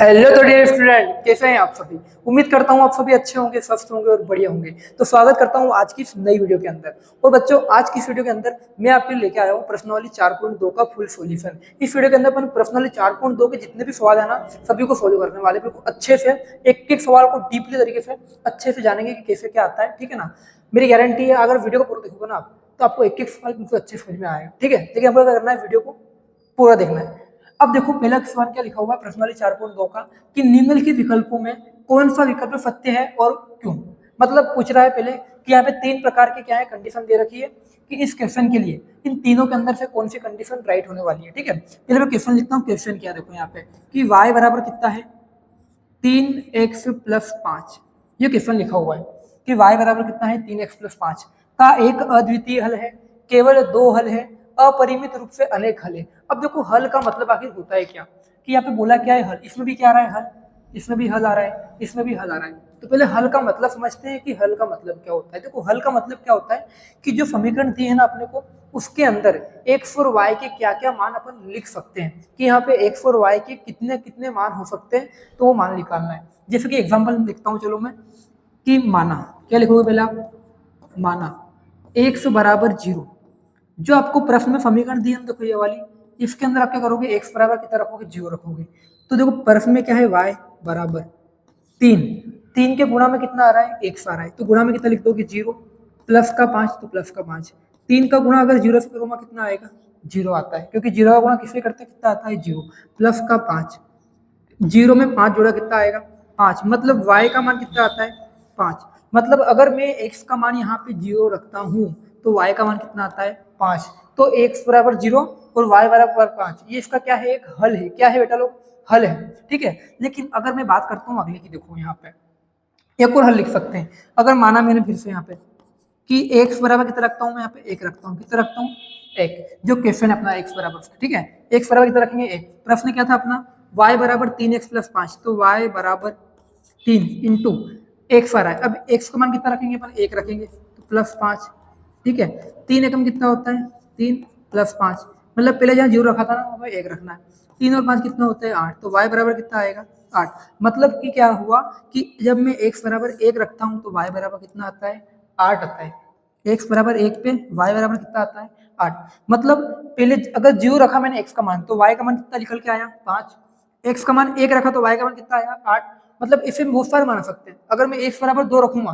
Hello तो dear student, कैसे हैं आप सभी। उम्मीद करता हूँ आप सभी अच्छे होंगे, स्वस्थ होंगे और बढ़िया होंगे। तो स्वागत करता हूँ आज की इस नई वीडियो के अंदर। और बच्चों, आज की इस वीडियो के अंदर मैं आपके लिए लेके आया हूँ प्रश्नावली 4.2 का फुल सॉल्यूशन। इस वीडियो के अंदर अपन प्रश्नावली 4.2 के जितने भी सवाल है ना, सभी को सोल्व करने वाले, बिल्कुल अच्छे से एक एक सवाल को डीपली तरीके से अच्छे से जानेंगे कि कैसे क्या आता है। ठीक है ना। मेरी गारंटी है अगर वीडियो को पूरा देखोगे ना आप, तो आपको एक एक सवाल बिल्कुल अच्छे समझ में आएगा। ठीक है, लेकिन आपको क्या करना है, वीडियो को पूरा देखना है। अब देखो पहला सवाल क्या लिखा हुआ है प्रश्नावली 4.2 का, कि निम्नलिखित विकल्पों में कौन सा विकल्प सत्य है और क्यों। मतलब पूछ रहा है पहले कि यहाँ पे तीन प्रकार के क्या है कंडीशन दे रखी है कि इस क्वेश्चन के लिए इन तीनों के अंदर से कौन सी कंडीशन राइट होने वाली है। ठीक है, पहले मैं क्वेश्चन लिखता हूँ। क्वेश्चन क्या देखो यहाँ पे कि y बराबर कितना है 3x+5। ये क्वेश्चन लिखा हुआ है कि y बराबर कितना है 3x+5 का एक अद्वितीय हल है, केवल दो हल है, अपरिमित रूप से अनेक हल है। अब देखो हल का मतलब आखिर होता है क्या, कि यहाँ पे बोला क्या है हल, इसमें भी क्या आ रहा है हल, इसमें भी हल आ रहा है, इसमें भी हल आ रहा है। तो पहले हल का मतलब समझते हैं कि हल का मतलब क्या होता है। देखो हल का मतलब क्या होता है कि जो समीकरण दिए है ना अपने को, उसके अंदर x और y के क्या क्या मान अपन लिख सकते हैं, कि यहाँ पे x और y के कितने कितने मान हो सकते हैं, तो वो मान निकालना है। जैसे कि एग्जाम्पल लिखता हूँ चलो मैं, कि माना क्या लिखोगे पहले आप, माना x बराबर 0। जो आपको प्रश्न में समीकरण दिए हैं देखो ये वाली, इसके अंदर आप क्या करोगे, x बराबर कितना रखोगे, 0 रखोगे। तो देखो प्रश्न में क्या है, y बराबर 3, 3 के गुणा में कितना आ रहा है, x आ रहा है। तो गुणा में कितना लिख दोगे, 0, प्लस का 5 तो प्लस का 5। 3 का गुणा अगर 0 से करूंगा कितना आएगा, 0 आता है, क्योंकि 0 का गुणा किससे करते हैं, कितना आता है 0, प्लस का 5। 0 में 5 जोड़ा कितना आएगा, 5। मतलब y का मान कितना आता है, 5। मतलब अगर मैं x का मान यहाँ पे 0 रखता हूँ तो y का मान कितना आता है, 5। तो x बराबर 0 और y बराबर 5, ये इसका क्या है, एक हल है। क्या है बेटा लोग, हल है। ठीक है, लेकिन अगर मैं बात करता हूँ अगले की, देखो यहाँ पे एक और हल लिख सकते हैं। अगर माना मैंने फिर से यहाँ पे कि x बराबर कितना रखता हूँ, मैं यहाँ पे 1 रखता हूँ, कितना रखता हूँ, 1। जो क्वेश्चन है अपना x बराबर, ठीक है, x बराबर कितना रखेंगे, 1। प्रश्न क्या था अपना, y बराबर 3x+5, तो y बराबर 3 इंटू x आ रहा है। अब x का मान कितना रखेंगे अपन, 1 रखेंगे, तो +5। ठीक है, 3 एकम कितना होता है, 3 + 5, मतलब पहले जहाँ 0 रखा था ना वहाँ 1 रखना है। 3 और 5 कितना होता है, 8। तो y बराबर कितना आएगा, 8। मतलब कि क्या हुआ कि जब मैं x बराबर 1 रखता हूँ तो y बराबर कितना आता है, 8 आता है। x बराबर 1 पे y बराबर कितना आता है, 8। मतलब पहले अगर 0 रखा मैंने x का मान, तो y का मान कितना निकल के आया, 5। x का मान 1 रखा तो y का मान कितना आया, 8। मतलब इसे बहुत सारे मान सकते हैं। अगर मैं x बराबर 2 रखूंगा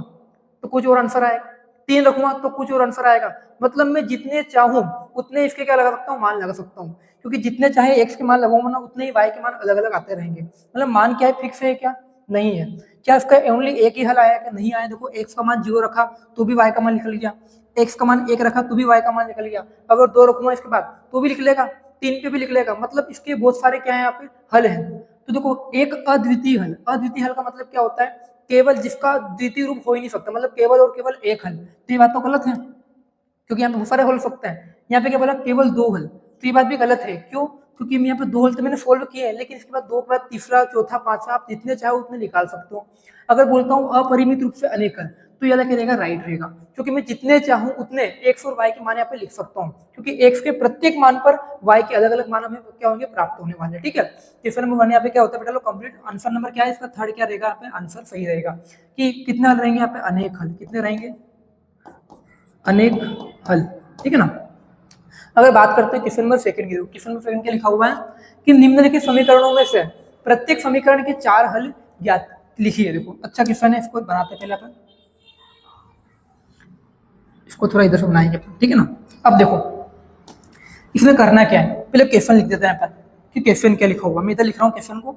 तो कुछ और आंसर आएगा, 3 रखूंगा तो कुछ और आंसर आएगा। मतलब मैं जितने चाहूं उतने इसके क्या लगा सकता हूँ, मान लगा सकता हूँ, क्योंकि जितने चाहे x के मान लगाऊंगा ना उतने ही y के मान अलग अलग आते रहेंगे। मतलब मान क्या है, फिक्स है क्या, नहीं है। क्या इसका ओनली एक ही हल आया, क्या नहीं आया। देखो x का मान 0 रखा तो भी y का मान निकल गया, x का मान 1 रखा तो भी y का मान निकल गया, अगर 2 रखूंगा इसके बाद तो भी लिख लेगा, 3 पे भी लिख लेगा। मतलब इसके बहुत सारे क्या है यहाँ पे हल है। तो देखो एक अद्वितीय हल, अद्वितीय हल का मतलब क्या होता है, केवल जिसका द्वितीय रूप हो ही नहीं सकता, मतलब केवल और केवल एक हल। तो ये बात तो गलत है, क्योंकि यहाँ पे बहुत सारे हल हो सकते हैं। यहाँ पे क्या बोला, केवल दो हल, तो ये बात भी गलत है। क्यों, क्योंकि यहाँ पे दो हल तो मैंने सोल्व किए हैं, लेकिन इसके बाद दो के बाद तीसरा, चौथा, पांचवा, आप जितने चाहो उतने निकाल सकते हो। अगर बोलता हूँ अपरिमित रूप से अनेक हल, तो ये क्या रहेगा, राइट रहेगा, क्योंकि मैं जितने चाहूँ उतने एक्स और वाई के मान यहाँ पे लिख सकता हूँ, क्योंकि एक्स के प्रत्येक मान पर वाई के अलग अलग मान हमें क्या होंगे, प्राप्त होने वाले। ठीक है, क्वेश्चन नंबर 1 यहाँ पे क्या होता है बेटा लोग, कंप्लीट। आंसर नंबर क्या है इसका, थर्ड क्या रहेगा यहाँ पे, आंसर सही रहेगा। कि कितने हल रहेंगे यहाँ पे, अनेक हल। कितने रहेंगे, अनेक हल। ठीक है ना। अगर बात करते हैं क्वेश्चन नंबर सेकंड की, क्वेश्चन नंबर सेकंड क्या लिखा हुआ है कि निम्नलिखित समीकरणों में से प्रत्येक समीकरण के 4 हल ज्ञात लिखिए। देखो अच्छा क्वेश्चन है, इसको बनाते पहले अपन, इसको थोड़ा इधर से बनाएंगे, ठीक है ना। अब देखो इसमें करना क्या है, पहले क्वेश्चन लिख देते हैं अपन कि क्वेश्चन क्या लिखा हुआ। मैं इधर लिख रहा हूँ क्वेश्चन को,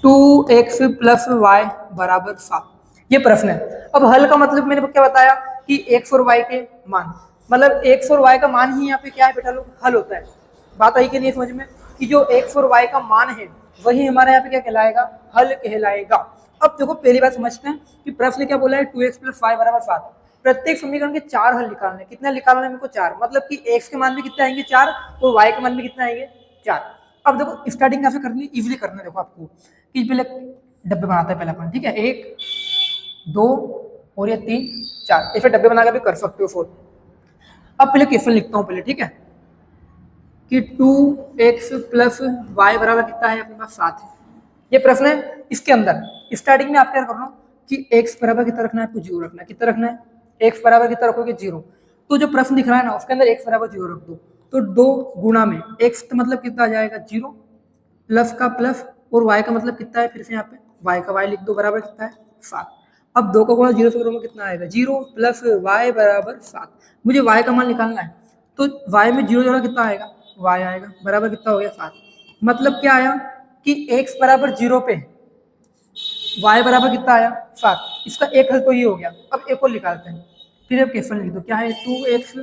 2x+y बराबर 7, ये प्रश्न है। अब हल का मतलब मैंने क्या बताया कि x और y के मान, मतलब x और y का मान ही यहाँ पे क्या है बेटा लोग, हल होता है। बात आई कि नहीं समझ में, कि जो x और y का मान है वही हमारा यहाँ पे क्या कहलाएगा, हल कहलाएगा। अब देखो पहली बात समझते हैं कि प्रश्न क्या बोला है, 2x+y बराबर 7। प्रत्येक समीकरण के 4 हल निकालने, कितना निकालना है मेरे को, 4। मतलब कि x के मान भी कितने आएंगे, 4, और y के मान भी कितने आएंगे, 4। अब देखो स्टार्टिंग कैसे करनी, इजीली करना है। देखो आपको कि पहले डब्बे बनाते हैं पहले अपन, ठीक है, 1, 2 और ये 3, 4, ऐसे डब्बे बना के भी कर सकते हो 4। अब पहले क्वेश्चन लिखता हूँ पहले, ठीक है। कि 2x प्लस वाई बराबर कितना है, अपने पास 7 है। ये प्रश्न है। इसके अंदर स्टार्टिंग में आप क्या करना कि x बराबर कितना रखना है, आपको 0 रखना है। कितना रखना है, x बराबर कितना रखोगे 0। तो जो प्रश्न दिख रहा है ना उसके अंदर x बराबर 0 रख दो। तो 2 गुणा में x का मतलब कितना आ जाएगा 0, प्लस का प्लस, और y का मतलब कितना है, फिर से यहाँ पे y का y लिख दो, बराबर कितना है 7। अब 2 का गुणा 0 से करोगे कितना आएगा 0 प्लस y बराबर 7। मुझे y का मान निकालना है, तो y में 0 जोड़ा कितना आएगा, y आएगा, बराबर कितना हो गया 7। मतलब क्या आया कि x बराबर 0 पे y बराबर कितना आया 7। इसका एक हल तो ये हो गया। अब एक और निकालते हैं, फिर अब क्वेश्चन लिख दो क्या है, 2x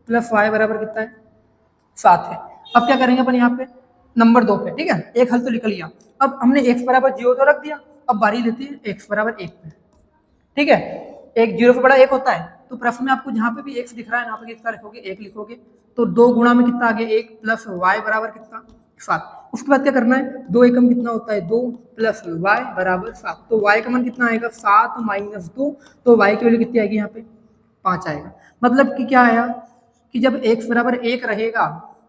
प्लस वाई बराबर कितना है 7 है। अब क्या करेंगे अपन यहाँ पे नंबर 2 पे, ठीक है, एक हल तो निकल लिया। अब हमने x बराबर 0 तो रख दिया, अब बारी लेते हैं x बराबर 1 पे, ठीक है। एक 0 से बड़ा 1 होता है, तो प्रश्न में आपको जहाँ पे भी x दिख रहा है यहाँ पे कितना लिखोगे 1 लिखोगे। तो 2 गुणा में कितना आ गया 1 प्लस y बराबर कितना 7। उसके बाद क्या करना है, 2 एकम कितना होता है 2 प्लस y बराबर 7। तो y का मान कितना आएगा 7 माइनस 2। तो y की वैल्यू कितनी आएगी यहाँ पे 5 आएगा। मतलब कि क्या आया कि जब x बराबर 1 रहेगा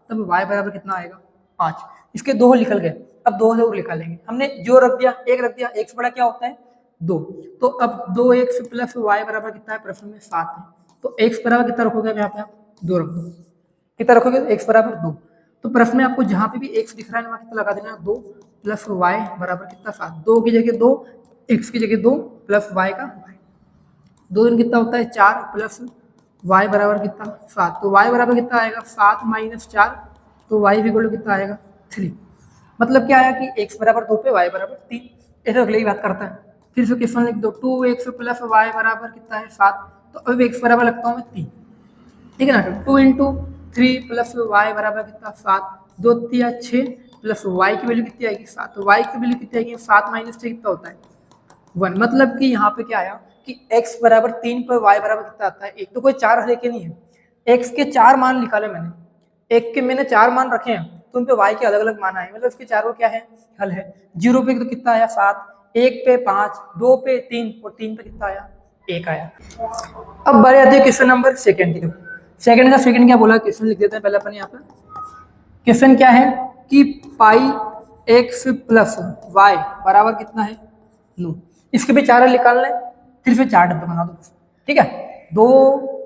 तब y बराबर कितना आएगा 5। इसके दो निकल गए, अब 2 जरूर निकालेंगे। हमने जो रख दिया 1 रख दिया, x बड़ा क्या होता है 2। तो अब 2x प्लस वाई बराबर कितना है, प्रश्न में 7 है। तो x बराबर कितना रखोगे यहाँ पे आप 2 रख दो। कितना रखोगे x बराबर 2। तो प्रश्न में आपको जहाँ पे भी x दिख रहा है वहाँ कितना लगा देना 2 प्लस वाई बराबर कितना 7। 2 की जगह 2, x की जगह 2 प्लस y का y। 2 दिन कितना होता है 4 प्लस y बराबर कितना 7। तो y बराबर कितना आएगा 7 माइनस 4। तो y भी कितना आएगा 3। मतलब क्या आया कि x बराबर 2 पे y बराबर 3। ऐसे अगले ही बात करता है। फिर से क्वेश्चन लिख दो 2x प्लस वाई बराबर कितना है 7। तो अब x बराबर लगता हूँ मैं 3, ठीक है ना। 2 इंटू 3 प्लस वाई बराबर कितना 7, 2 तिया 6 प्लस वाई की वैल्यू कितनी आएगी 7। तो वाई की वैल्यू कितनी आएगी 7 माइनस 6 कितना होता है 1। मतलब कि यहाँ पे क्या आया कि x बराबर 3 पर y बराबर कितना आता है 1। तो कोई 4 हल के नहीं है, x के 4 मान निकाले मैंने, एक के मैंने 4 मान रखे हैं, तो उन पे y के अलग अलग मान आए, मतलब इसके चारों क्या है हल है। 0 पे तो कितना आया 7, 1 पे 5, 2 पे 3 और 3 पे कितना आया 1 आया। अब बारी आती है क्वेश्चन नंबर सेकंड की। सेकंड क्या बोला, क्वेश्चन लिख देते हैं पहले अपन यहाँ पे। क्वेश्चन क्या है कि पाई एक्स प्लस वाई बराबर कितना है 9। इसके भी 4 हल निकालना है, फिर से 4 डब्बे बना दो, ठीक है। 2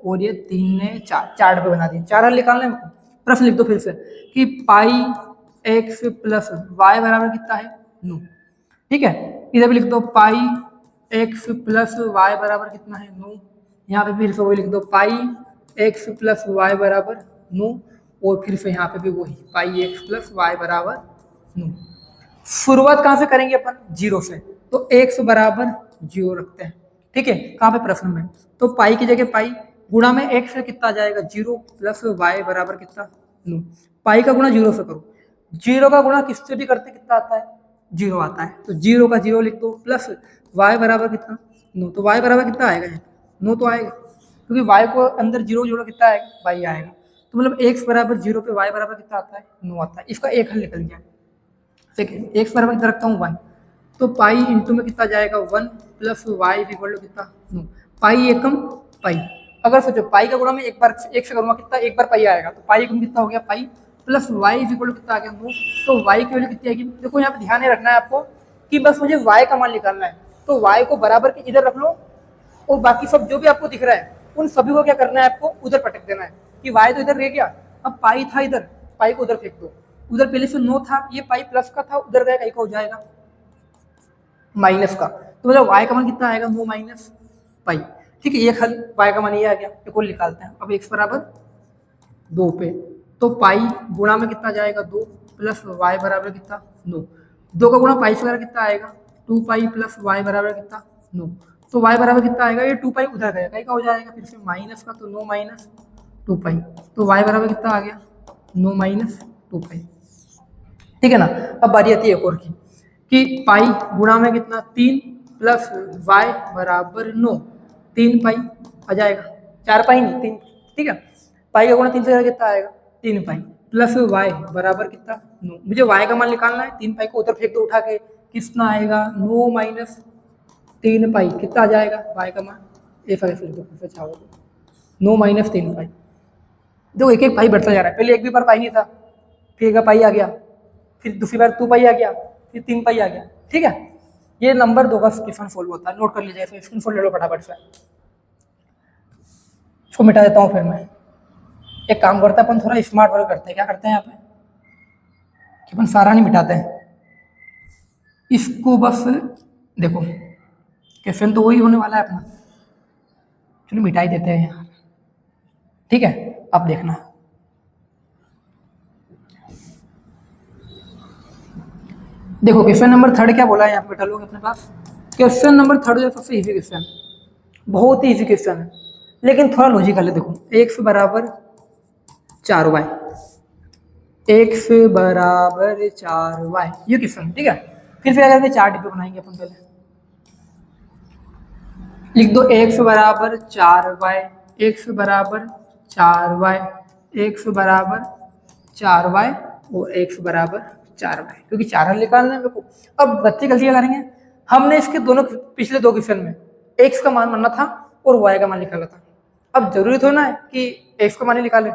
और ये 3 ने 4 डब्बे बना दिए। 4 हल निकालना है। प्रश्न लिख दो फिर से कि पाई एक्स प्लस वाई बराबर कितना है 9, ठीक है। इधर भी लिख दो पाई एक्स प्लस वाई बराबर कितना है 9। यहाँ पे फिर से वही लिख दो पाई एक्स प्लस वाई बराबर 9, और फिर से यहाँ पे भी वही पाई एक्स प्लस वाई बराबर 9। शुरुआत कहाँ से करेंगे अपन 0 से, तो x बराबर 0 रखते हैं, ठीक है। कहाँ पे प्रश्न में, तो पाई की जगह पाई, गुणा में x से कितना आ जाएगा 0 प्लस y बराबर कितना 9। पाई का गुणा 0 से करो, 0 का गुणा किससे भी करते कितना आता है 0 आता है। तो 0 का 0 लिख दो, प्लस y बराबर कितना 9। तो y बराबर कितना आएगा यहाँ 9 तो आएगा, क्योंकि y को अंदर 0 जोड़ो कितना आएगा y आएगा। तो मतलब x बराबर 0 पे y बराबर कितना आता है 9 आता है। इसका एक हल निकल गया। सेकेंड एक्स बराबर कितना रखता हूँ 1, तो पाई इंटू में कितना जाएगा 1 प्लस वाई इक्वल टू कितना 9। पाई एकम पाई, अगर सोचो पाई का गुणा में एक बार एक से करूँगा कितना, एक बार पाई आएगा, तो पाई एकम कितना हो गया pi plus y equal to कितना आ गया 9। तो वाई की वैल्यू कितनी आएगी, देखो यहाँ पे ध्यान नहीं रखना है आपको कि बस मुझे वाई का मान निकालना है। तो वाई को बराबर के इधर रख लो, और बाकी सब जो भी आपको दिख रहा है उन सभी को क्या करना है, आपको उधर पटक देना है कि वाई तो इधर रह गया, अब पाई था इधर, पाई को उधर फेंक दो। उधर पहले से 9 था, ये पाई प्लस का था, उधर गया कहीं का हो जाएगा माइनस का। तो मतलब y का मान कितना आएगा 9 माइनस पाई, ठीक है। एक हल y का मान ये आ गया। एक और निकालते हैं। अब x बराबर 2 पे, तो पाई गुणा में कितना जाएगा 2 प्लस y बराबर कितना 9। 2 का गुणा पाई से वगैरह कितना आएगा 2 पाई प्लस y बराबर कितना 9। तो y बराबर कितना आएगा, ये 2 पाई उधर गया कहीं का हो जाएगा फिर से माइनस का, तो 9 माइनस 2 पाई। तो y बराबर कितना आ गया 9 माइनस 2 पाई, ठीक है ना। अब बारी आती है एक और की कि पाई गुणा में कितना 3 प्लस वाई बराबर 9, 3 पाई आ जाएगा, 4 पाई नहीं 3, ठीक है। पाई का गुणा 3 से कितना आएगा 3 पाई प्लस वाई बराबर कितना 9। मुझे वाई का मान निकालना है, 3 पाई को उधर फेंक दो उठा के, कितना आएगा 9 माइनस 3 पाई, कितना आ जाएगा वाई का मान, एक फिर चाहो 9 माइनस 3 पाई। देखो एक एक पाई बढ़ता जा रहा है, पहले एक भी बार पाई नहीं था, फिर का पाई आ गया, फिर दूसरी बार 2 पाई आ गया, फिर 3 पाई आ गया। ठीक है, ये नंबर 2 का क्वेश्चन सोल्व होता है। नोट कर लीजिए, इसमें स्क्रीनशॉट ले लो फटाफट से। इसको मिटा देता हूँ। फिर मैं एक काम करता है, अपन थोड़ा स्मार्ट वर्क करते हैं। क्या करते हैं यहाँ पे कि अपन सारा नहीं मिटाते हैं, इसको बस देखो, क्वेश्चन तो वही होने वाला है अपना, चलो मिटा ही देते हैं यार। ठीक है, अब देखना, देखो क्वेश्चन नंबर 3 क्या बोला है यहाँ पे बेटा लोग अपने पास। क्वेश्चन नंबर 3 जो सबसे इजी क्वेश्चन, बहुत ही इजी क्वेश्चन है, लेकिन थोड़ा लॉजिकल है। देखो x बराबर 4y, x बराबर 4y, ये क्वेश्चन। ठीक है, फिर क्या करते हैं, 4 डिब्बे बनाएंगे अपन। पहले लिख दो x बराबर 4y, x बराबर 4y, x बराबर 4y और x बराबर 4y, क्योंकि 4 हल निकालना है मेरे को। अब बच्चे गलती क्या करेंगे, हमने इसके दोनों पिछले 2 क्वेश्चन में x का मान मानना था और y का मान निकाला था। अब जरूरी थोड़ा ना है कि x का मान ही निकाले,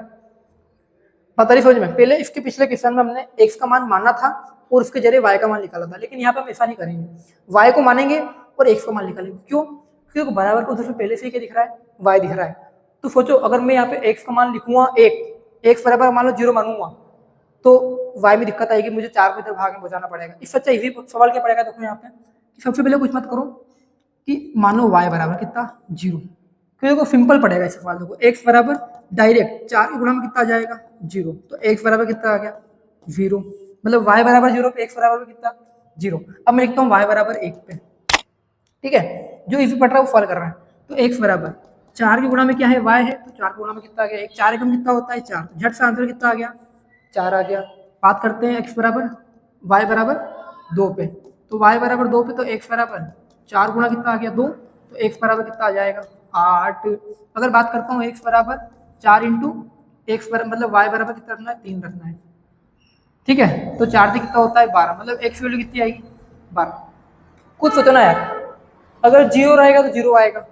पता नहीं समझ में। पहले इसके पिछले क्वेश्चन में हमने x का मान मानना था और उसके जरिए y का मान निकाला था, लेकिन यहाँ पे हम ऐसा नहीं करेंगे, y को मानेंगे और x का मान निकालेंगे। क्यों? क्योंकि बराबर को उधर से पहले से ही क्या दिख रहा है, y दिख रहा है। तो सोचो, अगर मैं यहाँ पे x का मान लिखूंगा 1, x बराबर मान लो 0 मानूंगा, तो y में दिक्कत आएगी, मुझे 4 को इधर भाग में बचाना पड़ेगा। इससे अच्छा इजी सवाल क्या पड़ेगा, देखो यहाँ पे कि सबसे पहले कुछ मत करो कि मानो y बराबर कितना 0, क्योंकि देखो सिंपल पड़ेगा इस सवाल। देखो x बराबर डायरेक्ट 4 के गुणा में कितना आ जाएगा 0, तो x बराबर कितना आ गया 0, मतलब y बराबर 0 पे x बराबर कितना 0। अब मैं लिखता हूँ y बराबर 1 पे। ठीक है, जो इसी पढ़ रहा है वो सॉल्व कर रहा है। तो x बराबर 4 के गुणा में क्या है, y है, तो 4 के गुणा में कितना आ गया, 1 4 एकम कितना होता है 4, तो झट से आंसर कितना आ गया 4 आ गया। बात करते हैं x बराबर y बराबर 2 पे, तो y बराबर 2 पे तो x बराबर 4 गुणा कितना आ गया 2, तो x बराबर कितना आ जाएगा 8। अगर बात करता हूँ x बराबर 4 इंटू एक्स बराबर मतलब y बराबर कितना रखना है 3 रखना है। ठीक है, तो 4 से कितना होता है 12, मतलब x वैल्यू कितनी आएगी 12। कुछ सोचो ना यार, अगर 0 रहेगा तो 0 आएगा,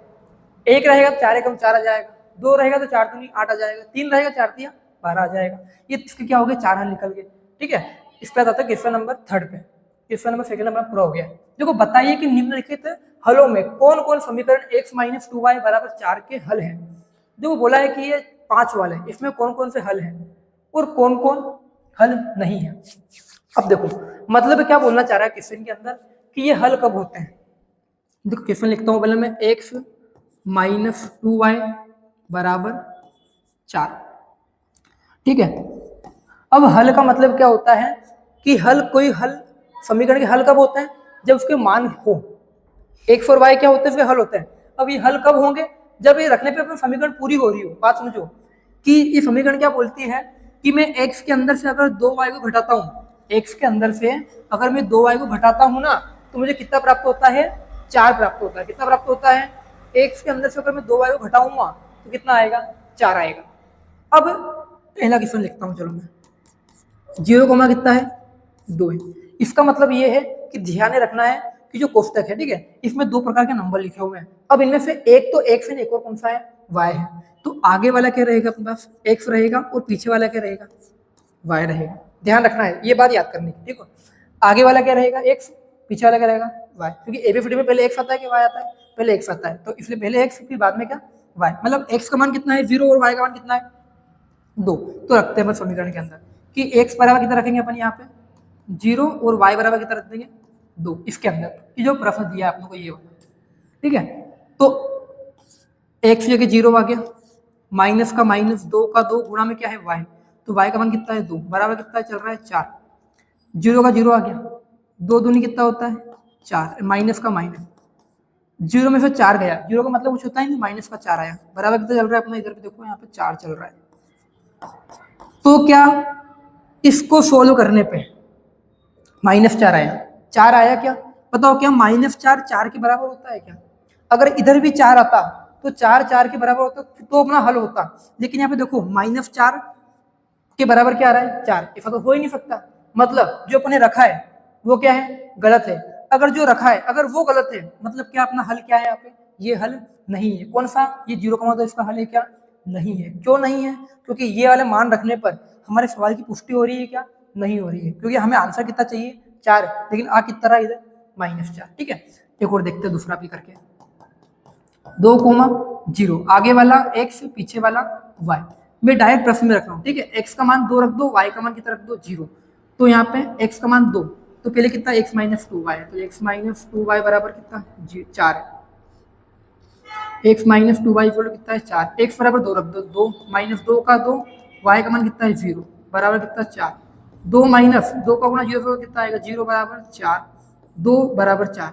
1 रहेगा तो 4 एकम 4 आ जाएगा, 2 रहेगा तो 4 दूनी 8 आ जाएगा, 3 रहेगा 4 तिया 12 आ जाएगा। ये इसके क्या हो गए, 4 हल निकल गए। ठीक है, इस पे आता है क्वेश्चन नंबर 3 पे। क्वेश्चन नंबर 2 नंबर पूरा हो गया। देखो बताइए कि निम्नलिखित हलों में कौन कौन समीकरण x माइनस 2y बराबर 4 के हल हैं। देखो बोला है कि ये 5 वाले, इसमें कौन कौन से हल हैं और कौन कौन हल नहीं है। अब देखो मतलब क्या बोलना चाह रहा है क्वेश्चन के अंदर कि ये हल कब होते हैं। देखो क्वेश्चन लिखता हूं पहले मैं, x माइनस 2y बराबर 4। ठीक है, अब हल का मतलब क्या होता है कि हल, कोई हल समीकरण के हल कब होते हैं, जब उसके मान हो। x और y क्या होते हैं, उसके हल होते हैं। अब ये हल कब होंगे, जब ये रखने पे अपना समीकरण पूरी हो रही हो। बात समझो कि ये समीकरण क्या बोलती है कि मैं x के अंदर से अगर 2y को घटाता हूँ, x के अंदर से अगर मैं 2y को घटाता हूँ ना, तो मुझे कितना प्राप्त होता है 4 प्राप्त होता है। कितना प्राप्त होता है, x के अंदर से अगर मैं 2y को घटाऊंगा तो कितना आएगा 4 आएगा। अब पहला क्वेश्चन लिखता हूँ, चलो मैं 0 कोमा कितना है 2 है। इसका मतलब ये है कि ध्यान रखना है कि जो कोष्टक है, ठीक है, इसमें 2 प्रकार के नंबर लिखे हुए हैं। अब इनमें से एक तो x है, एक और कौन सा है y है। तो आगे वाला क्या रहेगा अपने पास x रहेगा और पीछे वाला क्या रहेगा y रहेगा। ध्यान रखना है, ये बात याद करनी है। देखो आगे वाला क्या रहेगा x, पीछे वाला क्या रहेगा y, क्योंकि एबीसीडी में पहले x आता है कि y आता है, पहले x आता है, तो इसलिए पहले x फिर बाद में क्या y। मतलब x का मान कितना है 0 और y का मान कितना है 2। तो रखते हैं बस समीकरण के अंदर कि x बराबर कितना रखेंगे अपन यहाँ पे 0 और y बराबर कितना रख देंगे 2। इसके अंदर कि जो प्रश्न दिया है आप लोगों को ये वाला, ठीक है। तो x जगह 0 आ गया, माइनस का माइनस 2 का 2 गुणा में क्या है y, तो y का मान कितना है 2 बराबर कितना चल रहा है 4। 0 का 0 आ गया, 2 दूनी कितना होता है 4, माइनस का माइनस 0 में से 4 गया, 0 का मतलब कुछ होता है नहीं, माइनस का 4 आया, बराबर कितना चल रहा है अपना, इधर पे देखो यहाँ पे 4 चल रहा है। तो क्या इसको सोल्व करने पे -4 आया, 4 आया क्या बताओ, क्या -4 4 के बराबर होता है क्या? अगर इधर भी 4 आता तो 4 4 के बराबर होता तो अपना हल होता, लेकिन यहाँ पे देखो -4 के बराबर क्या आ रहा है 4, ऐसा तो हो ही नहीं सकता। मतलब जो अपने रखा है वो क्या है गलत है। अगर जो रखा है अगर वो गलत है, मतलब क्या अपना हल क्या है यहाँ पे, ये हल नहीं है। कौन सा, ये 0, तो इसका हल है क्या नहीं है। क्यों नहीं है, क्योंकि ये वाले मान रखने पर हमारे सवाल की पुष्टि हो रही है क्या नहीं हो रही है, क्योंकि हमें आंसर कितना चाहिए 4, लेकिन आ कितना रहा इधर -4। ठीक है, एक और देखते हैं दूसरा भी करके। 2,0 आगे वाला x पीछे वाला y। मैं डायरेक्ट प्रश्न में रख रहा हूँ। ठीक है, x का मान 2 रख दो, y का मान कितना रख दो 0। तो यहाँ पे x का मान 2, तो पहले कितना x - 2y है, तो x - 2y बराबर कितना 4 है। x - 2y कितना है 4, x बराबर 2 रख दो, 2 - 2 का 2, y का मान कितना है 0 बराबर कितना 4। 2 - 2 का गुणा 0 कितना आएगा 0 बराबर 4, 2 बराबर 4।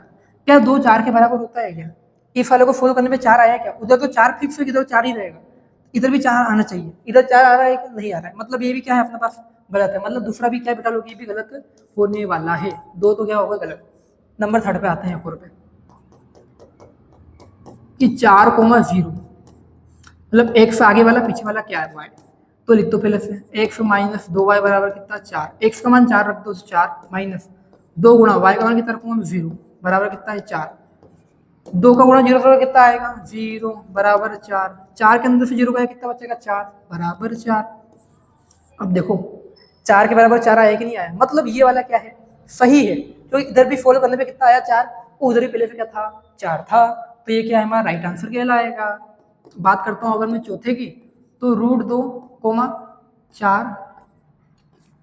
क्या 2 4 के बराबर होता है क्या? इस वाले को सोल्व करने पे 4 आया क्या? उधर तो 4 फिक्स है, इधर 4 ही रहेगा, इधर भी 4 आना चाहिए। इधर 4 आ रहा है कि नहीं आ रहा है, मतलब ये भी क्या है अपने पास गलत है, मतलब दूसरा भी क्या बेटा लोग ये भी गलत होने वाला है। 2 तो क्या होगा गलत। नंबर 3 पे आते हैं, एक और पे कि 4,0 मतलब x आगे वाला पीछे वाला क्या है y। तो लिख दो पहले से x - 2y बराबर कितना 4, x का मान 4 रख दो, 4 माइनस 2 गुणा y का मान कितना रखूंगा 0 बराबर कितना है 4। 2 का गुणा 0 से कितना आएगा 0 बराबर 4, 4 के अंदर से 0 का कितना बचेगा 4 बराबर 4। अब देखो 4 के बराबर 4 आया कि नहीं आया, मतलब ये वाला क्या है सही है, क्योंकि इधर भी फॉलो करने पे कितना आया 4, उधर ही पहले से क्या था 4 था, तो ये क्या है हमारा राइट आंसर कहलाएगा। बात करता हूँ अगर मैं चौथे की, तो √2, 4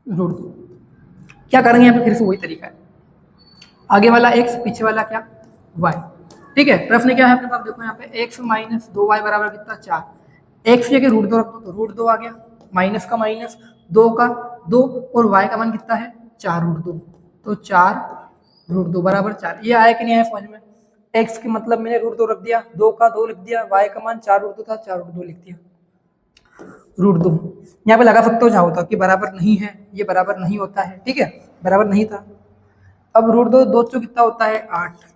√2। क्या करेंगे यहाँ पे फिर से वही तरीका है, आगे वाला x पीछे वाला क्या y। ठीक है, प्रश्न क्या है अपने पास देखो यहाँ पे x - 2y बराबर कितना 4, x जगह √2 रख दो तो √2 आ गया, माइनस का माइनस 2 का 2 और y का मान कितना है 4 √2, तो 4 √2 बराबर 4। ये आया कि नहीं आया समझ में? x की मतलब मैंने √2 रख दिया, 2 का 2 लिख दिया, y का मान 4 √2 था, 4 √2 लिख दिया। √2 यहाँ पे लगा सकते हो चाहो तो कि बराबर नहीं है, ये बराबर नहीं होता है। ठीक है, बराबर नहीं था। अब √2 2 चो कितना होता है 8।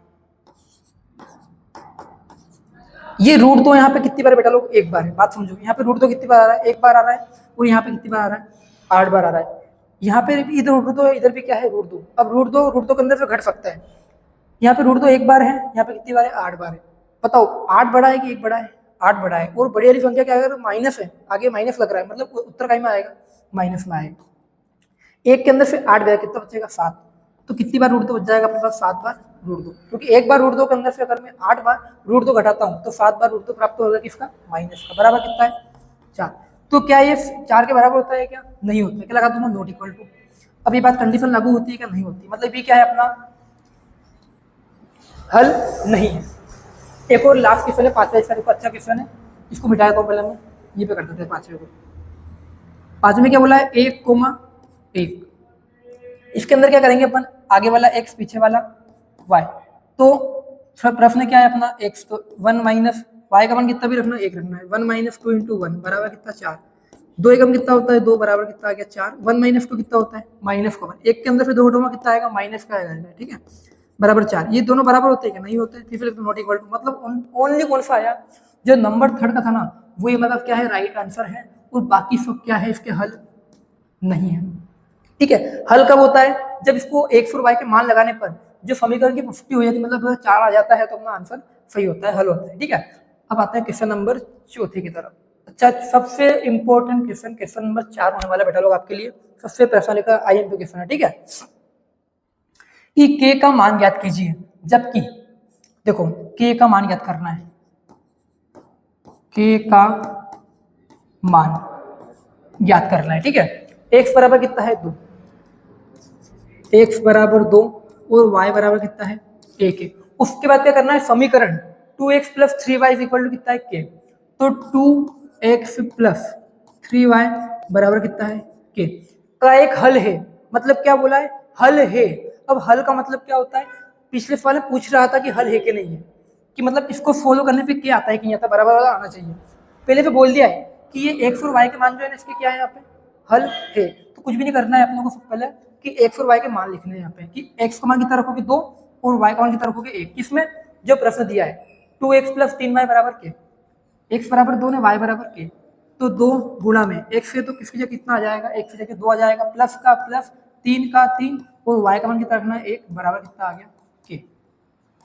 ये √2 यहाँ पे कितनी बार बेटा लोग एक बार है, बात समझो। यहाँ पे √2 कितनी बार आ रहा है एक बार आ रहा है, और यहाँ पे कितनी बार आ रहा है 8 बार आ रहा है। यहाँ पे भी इधर √2 है, इधर भी क्या है √2। अब √2 के अंदर से घट सकता है, यहाँ पे √2 एक बार है, यहाँ पे कितनी बार है 8 बार है। बताओ 8 बड़ा है कि 1 बड़ा है? 8 बड़ा है, और बड़ी वाली संख्या क्या है माइनस है, आगे माइनस लग रहा है, मतलब उत्तर का में आएगा माइनस में आएगा। 1 के अंदर से 8 गया, कितना बचेगा 7, तो कितनी बार √2 बच जाएगा अपने पास 7 बार √2, क्योंकि एक बार √2 के अंदर से अगर मैं 8 बार √2 घटाता हूँ तो 7 बार √2 प्राप्त होगा किसका माइनस का, बराबर कितना है 4। तो क्या ये 4 के बराबर होता है क्या? नहीं होता है। क्या लगा दूंगा नॉट इक्वल टू। अब ये बात कंडीशन लागू होती है क्या? नहीं होती, मतलब ये क्या है अपना हल नहीं है। एक और लास्ट क्वेश्चन है, पांचवा, इसका देखो अच्छा क्वेश्चन है, इसको मिटाया तो पहले मैं ये पे कर देते हैं पांचवे को। पांचवे में क्या बोला है 1,1। इसके अंदर क्या करेंगे अपन, आगे वाला x पीछे वाला y। तो प्रश्न क्या है अपना x, तो 1 माइनस y का मान कितना भी रखना 1 रखना है, 1 - 2 × 1 बराबर कितना 4, 2 एकम कितना होता है 2 बराबर कितना आ गया 4, 1 - 2 कितना होता है माइनस का 1, 1 के अंदर से 2 हटाऊंगा कितना आएगा माइनस का आएगा। ठीक है, बराबर 4। ये दोनों बराबर होते हैं क्या? नहीं होते, फिर नॉट इक्वल टू। मतलब ओनली कौन सा आया जो नंबर 3 का था ना, वो ये मतलब क्या है राइट आंसर है, और बाकी सब क्या है इसके हल नहीं है। ठीक है, हल कब होता है? जब इसको x और y के मान लगाने पर जो समीकरण की पुष्टि हो जाती है, मतलब 4 आ जाता है, तो अपना आंसर सही होता है, हल होता है। ठीक है, अब आते हैं क्वेश्चन नंबर 4 की तरफ। अच्छा, सबसे इंपॉर्टेंट क्वेश्चन, क्वेश्चन नंबर 4 होने वाला बेटा लोग आपके लिए, सबसे पैसा लेकर IMP क्वेश्चन है। ठीक है, कि k का मान ज्ञात कीजिए, जबकि देखो k का मान ज्ञात करना है, k का मान ज्ञात करना है। ठीक है, x बराबर कितना है 2, x बराबर 2 और y बराबर कितना है 1 है। उसके बाद क्या करना है समीकरण 2x + 3y कितना है k, तो 2x + 3y बराबर कितना है k का एक हल है। मतलब क्या बोला है हल है। अब हल का मतलब क्या होता है, पिछले सवाल में पूछ रहा था कि हल है कि नहीं है, कि मतलब इसको फॉलो करने पे क्या आता है कि नहीं आता, बराबर वाला आना चाहिए। पहले से बोल दिया है कि ये x और y के मान जो है ना इसके क्या है यहाँ पे हल है, तो कुछ भी नहीं करना है अपने को। सबसे पहले कि x और y के मान लिखने हैं यहाँ पे, कि x का मान कितना रखोगे 2 और y का मान कितना रखोगे 1। किसमें जो प्रश्न दिया है 2x + 3y बराबर k, x बराबर 2 ने y बराबर k, तो 2 गुणा में x से तो किसकी जगह कितना आ जाएगा, x की जगह 2 आ जाएगा, प्लस का प्लस 3 का 3 और y का मान कितना रखना है 1 बराबर कितना आ गया k।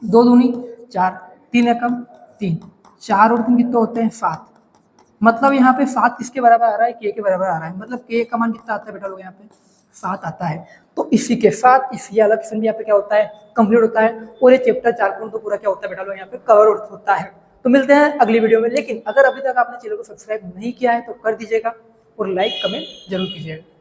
2 दूनी 4, 3 एकम 3, 4 और 3 कितने होते हैं 7। मतलब यहाँ पे 7 किसके बराबर आ रहा है k के बराबर आ रहा है। मतलब k का मान कितना आता है बेटा लोग यहाँ पे 7 आता है। तो इसी के साथ इसी वाला क्वेश्चन भी यहाँ पे क्या होता है, कंप्लीट होता है और ये चैप्टर 4.2 पूरा क्या होता है बेटा लोग यहाँ पे कवर होता है। तो मिलते हैं अगली वीडियो में, लेकिन अगर अभी तक आपने चैनल को सब्सक्राइब नहीं किया है तो कर दीजिएगा और लाइक कमेंट जरूर कीजिएगा।